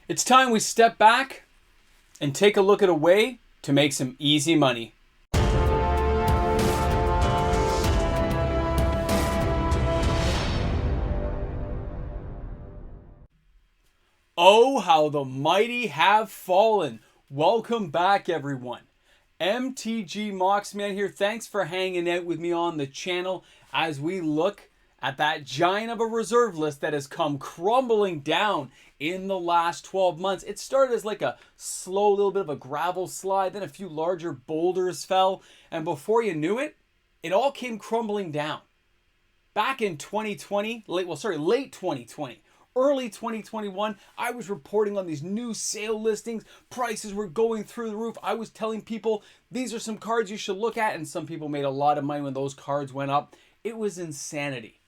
It's time we step back and take a look at a way to make some easy money. Oh, how the mighty have fallen. Welcome back, everyone. MTG Moxman here. Thanks for hanging out with me on the channel as we look at that giant of a reserve list that has come crumbling down in the last 12 months. It started as like a slow little bit of a gravel slide, then a few larger boulders fell, and before you knew it, it all came crumbling down. Back in 2020, late 2020, early 2021, I was reporting on these new sale listings. Prices were going through the roof. I was telling people these are some cards you should look at, and some people made a lot of money when those cards went up. It was insanity.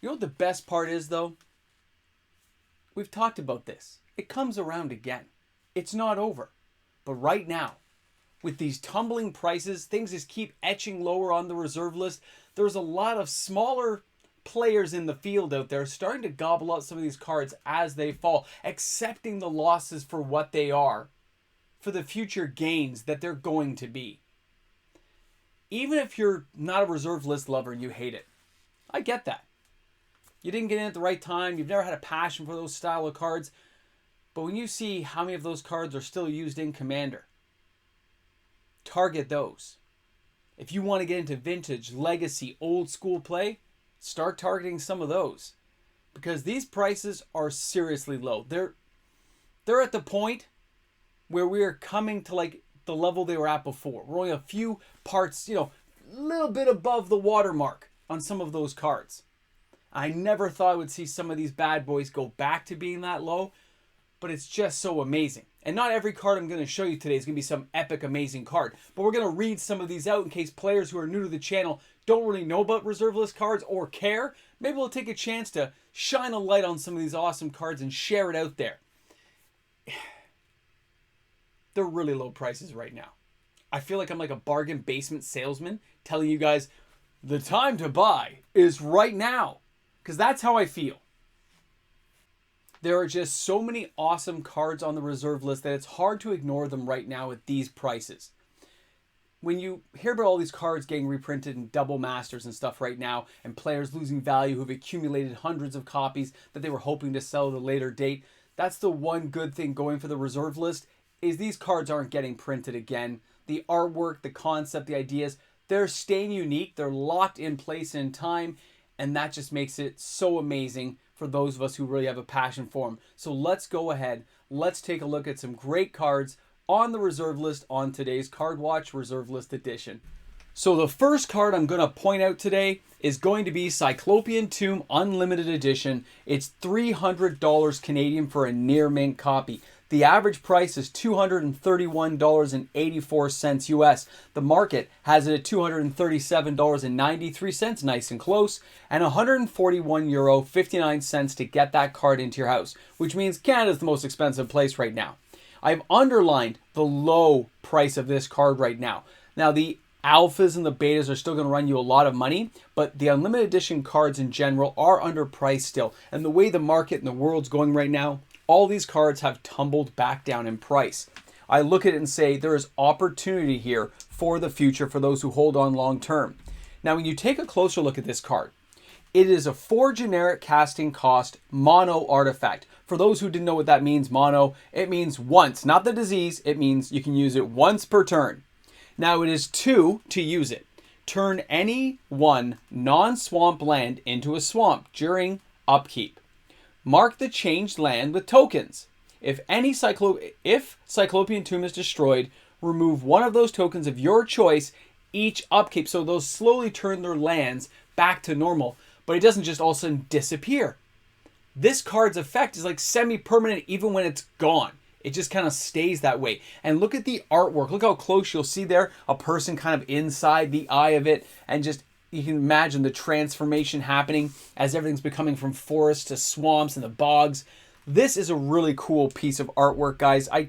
You know what the best part is, though? We've talked about this. It comes around again. It's not over. But right now, with these tumbling prices, things just keep etching lower on the reserve list. There's a lot of smaller players in the field out there starting to gobble up some of these cards as they fall, accepting the losses for what they are, for the future gains that they're going to be. Even if you're not a reserve list lover and you hate it, I get that. You didn't get in at the right time. You've never had a passion for those style of cards. But when you see how many of those cards are still used in Commander, target those. If you want to get into vintage, legacy, old school play, start targeting some of those. Because these prices are seriously low. They're at the point where we are coming to like the level they were at before. We're only a few parts, a little bit above the watermark on some of those cards. I never thought I would see some of these bad boys go back to being that low, but it's just so amazing. And not every card I'm going to show you today is going to be some epic, amazing card, but we're going to read some of these out in case players who are new to the channel don't really know about reserve list cards or care. Maybe we'll take a chance to shine a light on some of these awesome cards and share it out there. They're really low prices right now. I feel like I'm like a bargain basement salesman telling you guys the time to buy is right now. Because that's how I feel. There are just so many awesome cards on the reserve list that it's hard to ignore them right now at these prices. When you hear about all these cards getting reprinted in double masters and stuff right now, and players losing value who've accumulated hundreds of copies that they were hoping to sell at a later date, that's the one good thing going for the reserve list, is these cards aren't getting printed again. The artwork, the concept, the ideas, they're staying unique. They're locked in place in time. And that just makes it so amazing for those of us who really have a passion for them. So let's go ahead. Let's take a look at some great cards on the reserve list on today's Card Watch Reserve List Edition. So the first card I'm going to point out today is going to be Cyclopean Tomb Unlimited Edition. It's $300 Canadian for a near mint copy. The average price is $231.84 US. The market has it at $237.93, nice and close, and €141.59 to get that card into your house, which means Canada's the most expensive place right now. I've underlined the low price of this card right now. Now, the alphas and the betas are still going to run you a lot of money, but the unlimited edition cards in general are underpriced still. And the way the market and the world's going right now, all these cards have tumbled back down in price. I look at it and say there is opportunity here for the future for those who hold on long term. Now, when you take a closer look at this card, it is a 4 generic casting cost mono artifact. For those who didn't know what that means, mono, it means once, not the disease. It means you can use it once per turn. Now, it is 2 to use it. Turn any one non-swamp land into a swamp during upkeep. Mark the changed land with tokens. If Cyclopean Tomb is destroyed, remove one of those tokens of your choice each upkeep. So those slowly turn their lands back to normal, but it doesn't just all of a sudden disappear. This card's effect is like semi-permanent even when it's gone. It just kind of stays that way. And look at the artwork. Look how close you'll see there, a person kind of inside the eye of it, and just you can imagine the transformation happening as everything's becoming from forests to swamps and the bogs. This is a really cool piece of artwork, guys. I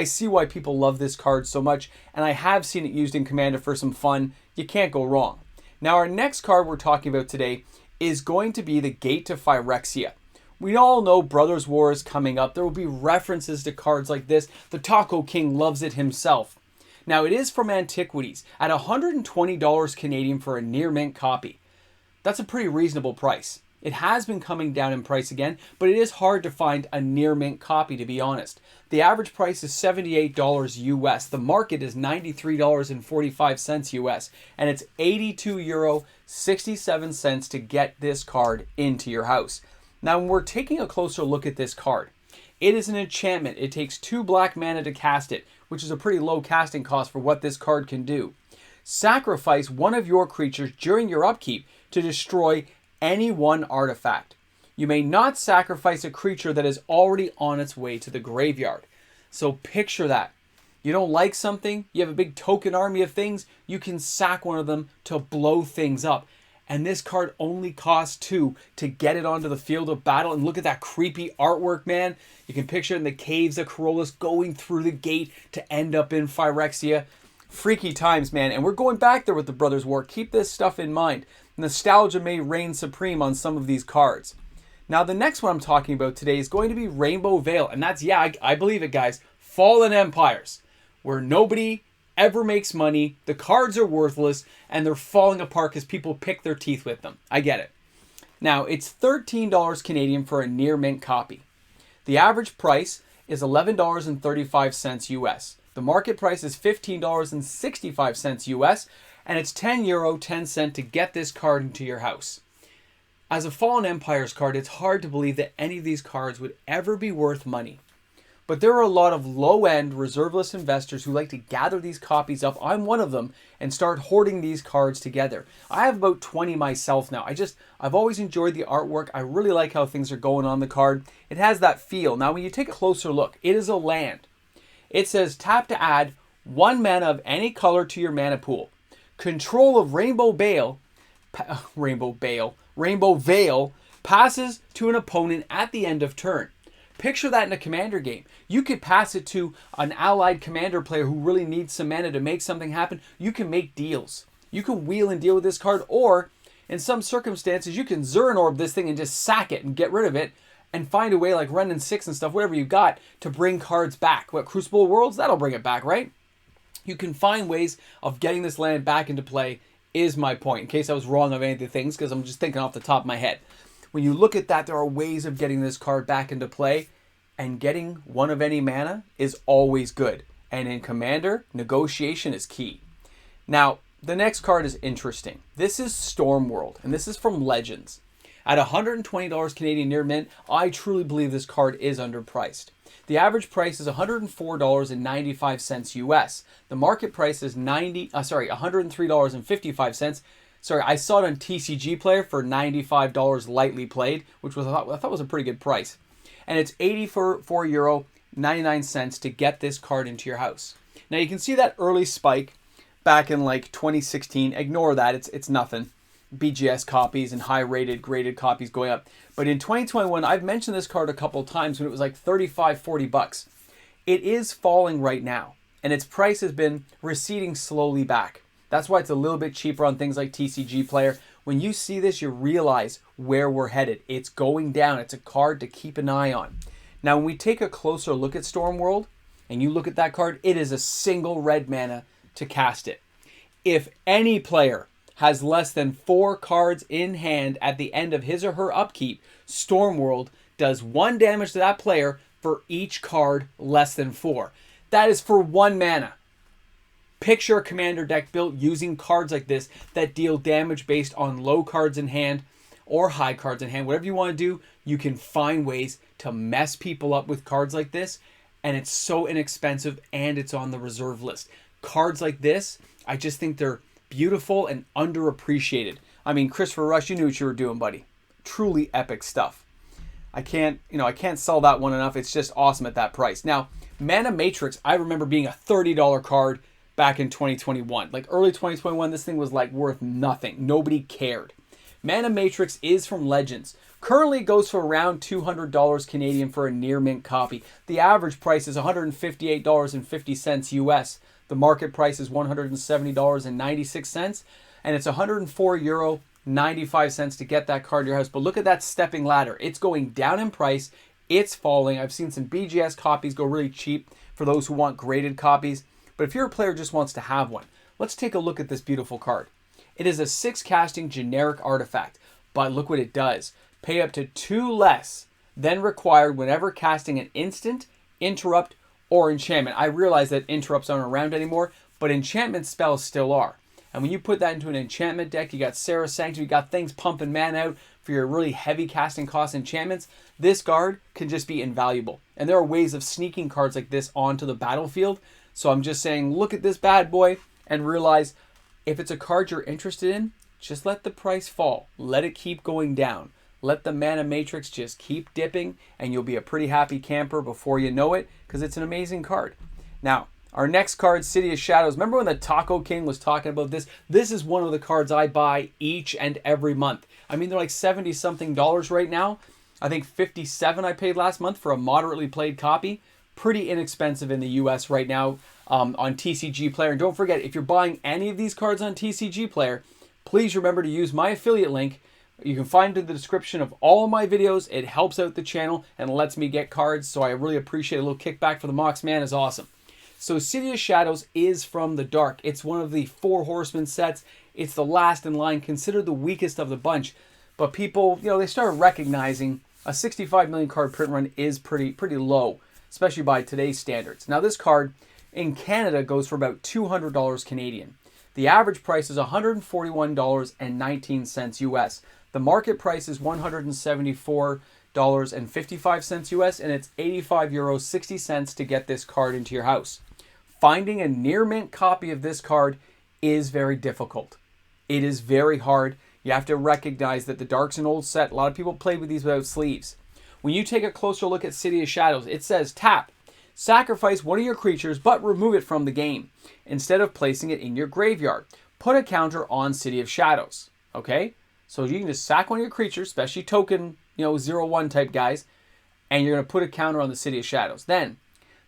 see why people love this card so much, and I have seen it used in Commander for some fun. You can't go wrong. Now, our next card we're talking about today is going to be the Gate to Phyrexia, We all know Brothers War is coming up. There will be references to cards like this. The Taco King loves it himself. Now, it is from Antiquities at $120 Canadian for a near mint copy. That's a pretty reasonable price. It has been coming down in price again, but it is hard to find a near mint copy, to be honest. The average price is $78 US. The market is $93.45 US, and it's €82.67 to get this card into your house. Now, when we're taking a closer look at this card, it is an enchantment. It takes 2 black mana to cast it, which is a pretty low casting cost for what this card can do. Sacrifice one of your creatures during your upkeep to destroy any one artifact. You may not sacrifice a creature that is already on its way to the graveyard. So picture that. You don't like something, you have a big token army of things, you can sack one of them to blow things up. And this card only costs 2 to get it onto the field of battle. And look at that creepy artwork, man. You can picture it in the caves of Corollas going through the gate to end up in Phyrexia. Freaky times, man. And we're going back there with the Brothers War. Keep this stuff in mind. Nostalgia may reign supreme on some of these cards. Now, the next one I'm talking about today is going to be Rainbow Vale. And that's, yeah, I believe it, guys. Fallen Empires, where nobody ever makes money, the cards are worthless, and they're falling apart because people pick their teeth with them. I get it. Now, it's $13 Canadian for a near mint copy. The average price is $11.35 US. The market price is $15.65 US, and it's €10.10 to get this card into your house. As a Fallen Empires card, it's hard to believe that any of these cards would ever be worth money. But there are a lot of low-end reserve-list investors who like to gather these copies up. I'm one of them, and start hoarding these cards together. I have about 20 myself now. I've always enjoyed the artwork. I really like how things are going on the card. It has that feel. Now, when you take a closer look, it is a land. It says tap to add 1 mana of any color to your mana pool. Control of Rainbow Vale passes to an opponent at the end of turn. Picture that in a commander game. You could pass it to an allied commander player who really needs some mana to make something happen. You can make deals. You can wheel and deal with this card, or in some circumstances, you can Zern Orb this thing and just sack it and get rid of it and find a way, like Ren and 6 and stuff, whatever you got, to bring cards back. What, Crucible Worlds? That'll bring it back, right? You can find ways of getting this land back into play, is my point, in case I was wrong on any of the things, because I'm just thinking off the top of my head. When you look at that, there are ways of getting this card back into play, and getting 1 of any mana is always good. And in Commander, negotiation is key. Now, the next card is interesting. This is Stormworld, and this is from Legends. At $120 Canadian near mint, I truly believe this card is underpriced. The average price is $104.95 US. The market price is $103.55. Sorry, I saw it on TCG Player for $95 lightly played, which was I thought was a pretty good price. And it's €84.99 to get this card into your house. Now you can see that early spike back in like 2016. Ignore that, it's nothing. BGS copies and high-rated, graded copies going up. But in 2021, I've mentioned this card a couple of times when it was like $35, $40. It is falling right now, and its price has been receding slowly back. That's why it's a little bit cheaper on things like TCG Player. When you see this, you realize where we're headed. It's going down. It's a card to keep an eye on. Now, when we take a closer look at Stormworld, and you look at that card, it is a single red mana to cast it. If any player has less than 4 cards in hand at the end of his or her upkeep, Stormworld does 1 damage to that player for each card less than 4. That is for 1 mana. Picture a commander deck built using cards like this that deal damage based on low cards in hand or high cards in hand. Whatever you want to do, you can find ways to mess people up with cards like this, and it's so inexpensive, and it's on the reserve list. Cards like this, I just think they're beautiful and underappreciated. I mean, Christopher Rush, you knew what you were doing, buddy. Truly epic stuff. I can't sell that one enough. It's just awesome at that price. Now, Mana Matrix, I remember being a $30 card back in 2021. Like early 2021, this thing was like worth nothing. Nobody cared. Mana Matrix is from Legends. Currently goes for around $200 Canadian for a near mint copy. The average price is $158.50 US. The market price is $170.96, and it's €104 $95 to get that card to your house. But look at that stepping ladder. It's going down in price. It's falling. I've seen some BGS copies go really cheap for those who want graded copies. But if you're a player who just wants to have one, let's take a look at this beautiful card. It is a 6 casting generic artifact, but look what it does. Pay up to 2 less than required whenever casting an instant, interrupt, or enchantment. I realize that interrupts aren't around anymore, but enchantment spells still are. And when you put that into an enchantment deck, you got Sarah Sanctum, you got things pumping mana out for your really heavy casting cost enchantments. This card can just be invaluable. And there are ways of sneaking cards like this onto the battlefield. So I'm just saying, look at this bad boy and realize if it's a card you're interested in, just let the price fall. Let it keep going down. Let the mana matrix just keep dipping and you'll be a pretty happy camper before you know it, because it's an amazing card. Now, our next card, City of Shadows. Remember when the Taco King was talking about this? This is one of the cards I buy each and every month. I mean, they're like $70-something right now. I think $57 I paid last month for a moderately played copy. Pretty inexpensive in the US right now on TCG Player. And don't forget, if you're buying any of these cards on TCG Player, please remember to use my affiliate link. You can find it in the description of all of my videos. It helps out the channel and lets me get cards, so I really appreciate a little kickback for the Mox Man. Is awesome. So City of Shadows is from the dark. It's one of the 4 Horsemen sets. It's the last in line, considered the weakest of the bunch. But people, they started recognizing a 65 million card print run is pretty low, especially by today's standards. Now this card in Canada goes for about $200 Canadian. The average price is $141.19 US. The market price is $174.55 US, and it's €85, 60 cents to get this card into your house. Finding a near mint copy of this card is very difficult. It is very hard. You have to recognize that the Dark's an old set. A lot of people play with these without sleeves. When you take a closer look at City of Shadows, it says tap, sacrifice one of your creatures, but remove it from the game instead of placing it in your graveyard. Put a counter on City of Shadows. Okay? So you can just sack one of your creatures, especially token, 0/1 type guys, and you're going to put a counter on the City of Shadows. Then,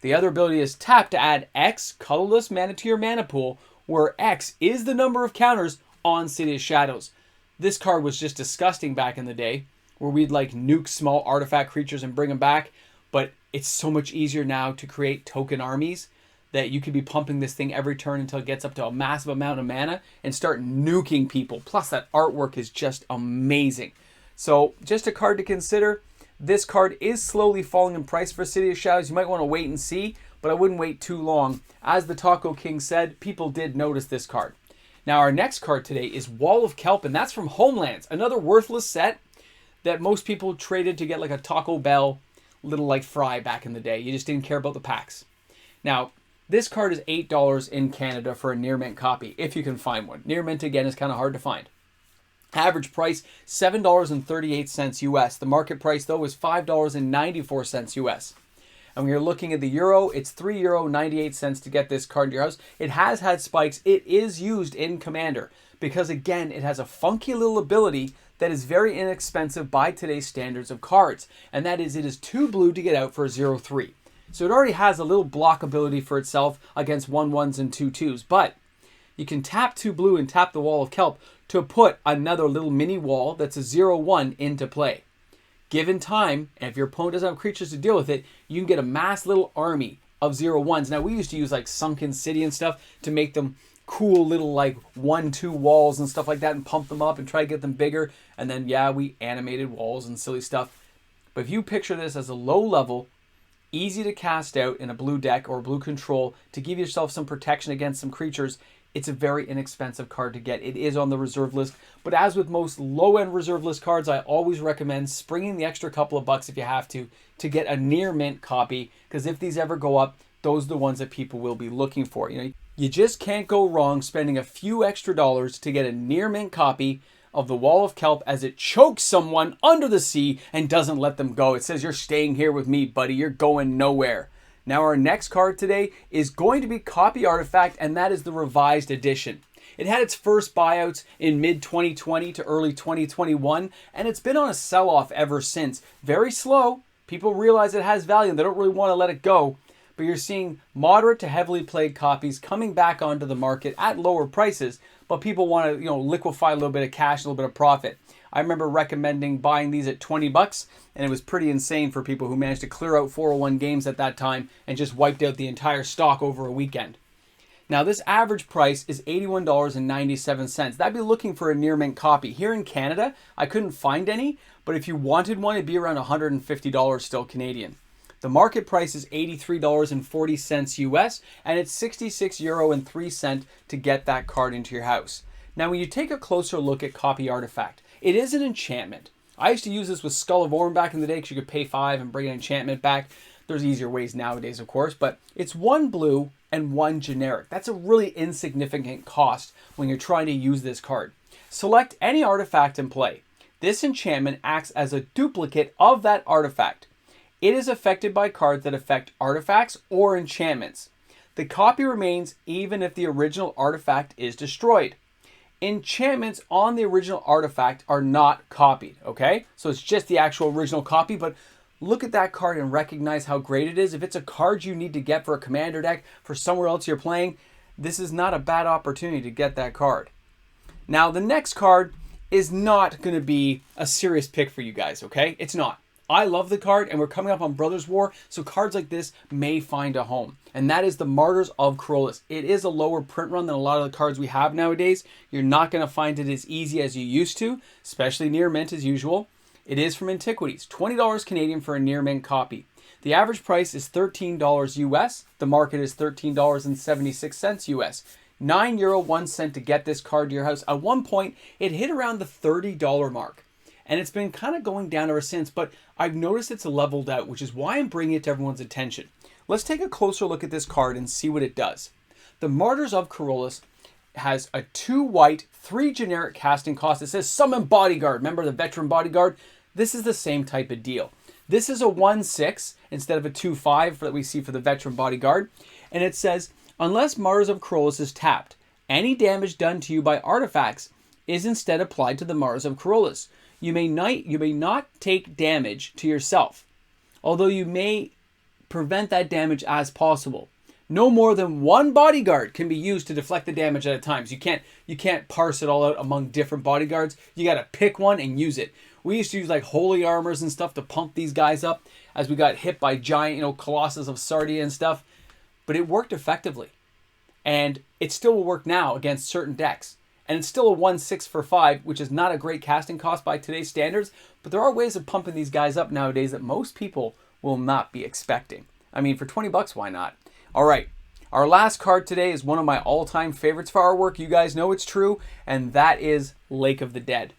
the other ability is tap to add X colorless mana to your mana pool, where X is the number of counters on City of Shadows. This card was just disgusting back in the day, where we'd like nuke small artifact creatures and bring them back, but it's so much easier now to create token armies that you could be pumping this thing every turn until it gets up to a massive amount of mana and start nuking people. Plus, that artwork is just amazing. So, just a card to consider. This card is slowly falling in price for City of Shadows. You might want to wait and see, but I wouldn't wait too long. As the Taco King said, people did notice this card. Now, our next card today is Wall of Kelp, and that's from Homelands. Another worthless set that most people traded to get like a Taco Bell little like fry back in the day. You just didn't care about the packs. Now, this card is $8 in Canada for a near mint copy, if you can find one. Near mint, again, is kind of hard to find. Average price, $7.38 US. The market price, though, is $5.94 US. And when you're looking at the euro, it's €3.98 to get this card to your house. It has had spikes. It is used in Commander because, again, it has a funky little ability that is very inexpensive by today's standards of cards. And that is, it is 2 blue to get out for a 0/3. So it already has a little block ability for itself against 1/1s and 2/2s. But you can tap 2 blue and tap the Wall of Kelp to put another little mini wall that's a 0/1 into play. Given time, and if your opponent doesn't have creatures to deal with it, you can get a mass little army of 0/1s. Now, we used to use like Sunken City and stuff to make them cool little like 1/2 walls and stuff like that and pump them up and try to get them bigger. And then, yeah, we animated walls and silly stuff. But if you picture this as a low level, easy to cast out in a blue deck or blue control to give yourself some protection against some creatures, it's a very inexpensive card to get. It is on the reserve list, but as with most low-end reserve list cards, I always recommend springing the extra couple of bucks if you have to get a near mint copy, because if these ever go up, those are the ones that people will be looking for. You just can't go wrong spending a few extra dollars to get a near mint copy of the Wall of Kelp as it chokes someone under the sea and doesn't let them go. It says, "You're staying here with me, buddy. You're going nowhere." Now, our next card today is going to be Copy Artifact, and that is the revised edition. It had its first buyouts in mid-2020 to early 2021, and it's been on a sell-off ever since. Very slow. People realize it has value, and they don't really want to let it go. But you're seeing moderate to heavily played copies coming back onto the market at lower prices. but people want to, liquefy a little bit of cash, a little bit of profit. I remember recommending buying these at 20 bucks, and it was pretty insane for people who managed to clear out 401 games at that time and just wiped out the entire stock over a weekend. Now, this average price is $81.97. That'd be looking for a near mint copy. Here in Canada, I couldn't find any, but if you wanted one, it'd be around $150 still Canadian. The market price is $83.40 US, and it's €66.03 to get that card into your house. Now, when you take a closer look at Copy Artifact, it is an enchantment. I used to use this with Skull of Orm back in the day because you could pay $5 and bring an enchantment back. There's easier ways nowadays, of course, but it's 1 blue and 1 generic. That's a really insignificant cost when you're trying to use this card. Select any artifact and play. This enchantment acts as a duplicate of that artifact. It is affected by cards that affect artifacts or enchantments. The copy remains even if the original artifact is destroyed. Enchantments on the original artifact are not copied, okay? So it's just the actual original copy, but look at that card and recognize how great it is. If it's a card you need to get for a commander deck, for somewhere else you're playing, this is not a bad opportunity to get that card. Now, the next card is not going to be a serious pick for you guys, okay? It's not. I love the card, and we're coming up on Brothers War, so cards like this may find a home. And that is the Martyrs of Corollas. It is a lower print run than a lot of the cards we have nowadays. You're not going to find it as easy as you used to, especially near mint as usual. It is from Antiquities, $20 Canadian for a near mint copy. The average price is $13 US. The market is $13.76 US. €9.01 to get this card to your house. At one point, it hit around the $30 mark. And it's been kind of going down ever since, but I've noticed it's leveled out, which is why I'm bringing it to everyone's attention. Let's take a closer look at this card and see what it does. The Martyrs of Corollas has a 2 white, 3 generic casting cost. It says Summon Bodyguard. Remember the Veteran Bodyguard? This is the same type of deal. This is a 1/6 instead of a 2/5 that we see for the Veteran Bodyguard. And it says, unless Martyrs of Corollas is tapped, any damage done to you by artifacts is instead applied to the Martyrs of Corollas. You may not take damage to yourself, although you may prevent that damage as possible. No more than 1 bodyguard can be used to deflect the damage at a time. So you can't parse it all out among different bodyguards. You got to pick one and use it. We used to use like holy armors and stuff to pump these guys up as we got hit by giant, Colossus of Sardia and stuff. But it worked effectively. And it still will work now against certain decks. And it's still a 1/6 for 5, which is not a great casting cost by today's standards. But there are ways of pumping these guys up nowadays that most people will not be expecting. I mean, for 20 bucks, why not? All right. Our last card today is one of my all-time favorites for our work. You guys know it's true. And that is Lake of the Dead.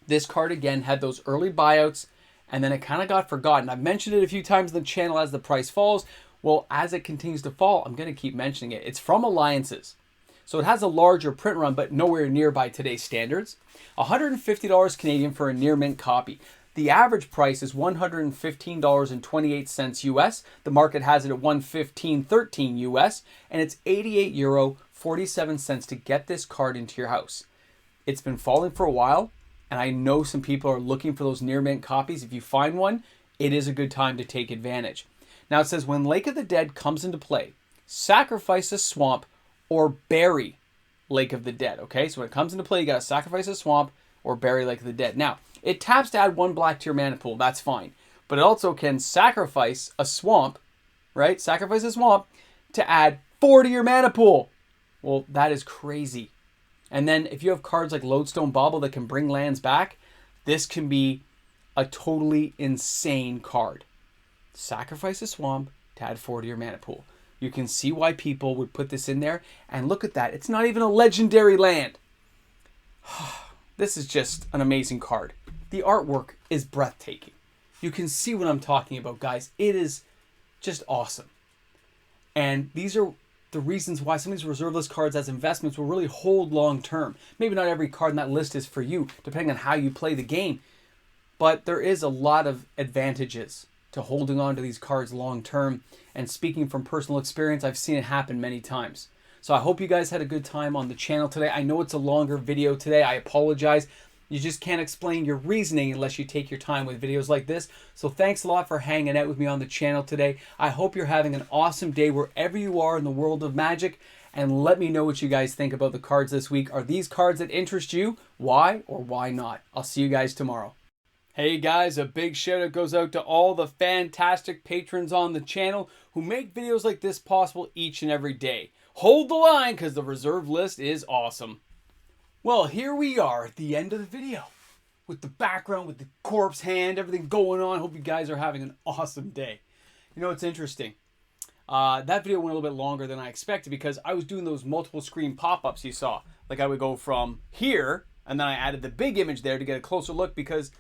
This card, again, had those early buyouts. And then it kind of got forgotten. I've mentioned it a few times in the channel as the price falls. Well, as it continues to fall, I'm going to keep mentioning it. It's from Alliances. So it has a larger print run, but nowhere near by today's standards. $150 Canadian for a near mint copy. The average price is $115.28 US. The market has it at $115.13 US, and it's €88.47 to get this card into your house. It's been falling for a while, and I know some people are looking for those near mint copies. If you find one, it is a good time to take advantage. Now it says when Lake of the Dead comes into play, sacrifice a swamp or bury Lake of the Dead. Okay, so when it comes into play, you got to sacrifice a swamp or bury Lake of the Dead. Now, it taps to add 1 black to your mana pool. That's fine. But it also can sacrifice a swamp, right? Sacrifice a swamp to add 4 to your mana pool. Well, that is crazy. And then if you have cards like Lodestone Bauble that can bring lands back, this can be a totally insane card. Sacrifice a swamp to add 4 to your mana pool. You can see why people would put this in there. And look at that. It's not even a legendary land. This is just an amazing card. The artwork is breathtaking. You can see what I'm talking about, guys. It is just awesome. And these are the reasons why some of these reserve list cards as investments will really hold long term. Maybe not every card in that list is for you, depending on how you play the game. But there is a lot of advantages to holding on to these cards long term. And speaking from personal experience, I've seen it happen many times. So I hope you guys had a good time on the channel today. I know it's a longer video today. I apologize. You just can't explain your reasoning unless you take your time with videos like this. So thanks a lot for hanging out with me on the channel today. I hope you're having an awesome day wherever you are in the world of Magic. and let me know what you guys think about the cards this week. Are these cards that interest you? Why or why not? I'll see you guys tomorrow. Hey guys, a big shout out goes out to all the fantastic patrons on the channel who make videos like this possible each and every day. Hold the line because the reserve list is awesome. Well, here we are at the end of the video with the background, with the corpse hand, everything going on. Hope you guys are having an awesome day. You know, it's interesting. That video went a little bit longer than I expected because I was doing those multiple screen pop-ups you saw. Like I would go from here and then I added the big image there to get a closer look because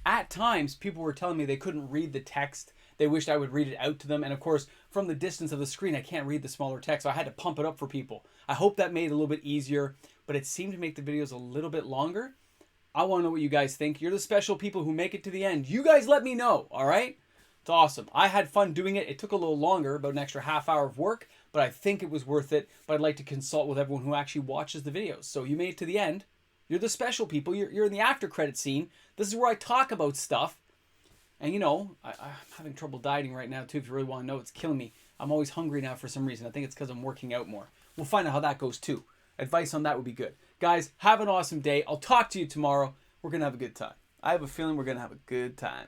at times people were telling me they couldn't read the text. They wished I would read it out to them. And of course, from the distance of the screen, I can't read the smaller text. So I had to pump it up for people. I hope that made it a little bit easier, but it seemed to make the videos a little bit longer. I want to know what you guys think. You're the special people who make it to the end. You guys let me know, all right? It's awesome. I had fun doing it. It took a little longer, about an extra half hour of work, but I think it was worth it. But I'd like to consult with everyone who actually watches the videos. So you made it to the end. You're the special people. You're in the after credit scene. This is where I talk about stuff. And you know, I'm having trouble dieting right now too. If you really want to know, it's killing me. I'm always hungry now for some reason. I think it's because I'm working out more. We'll find out how that goes too. Advice on that would be good. Guys, have an awesome day. I'll talk to you tomorrow. We're going to have a good time. I have a feeling we're going to have a good time.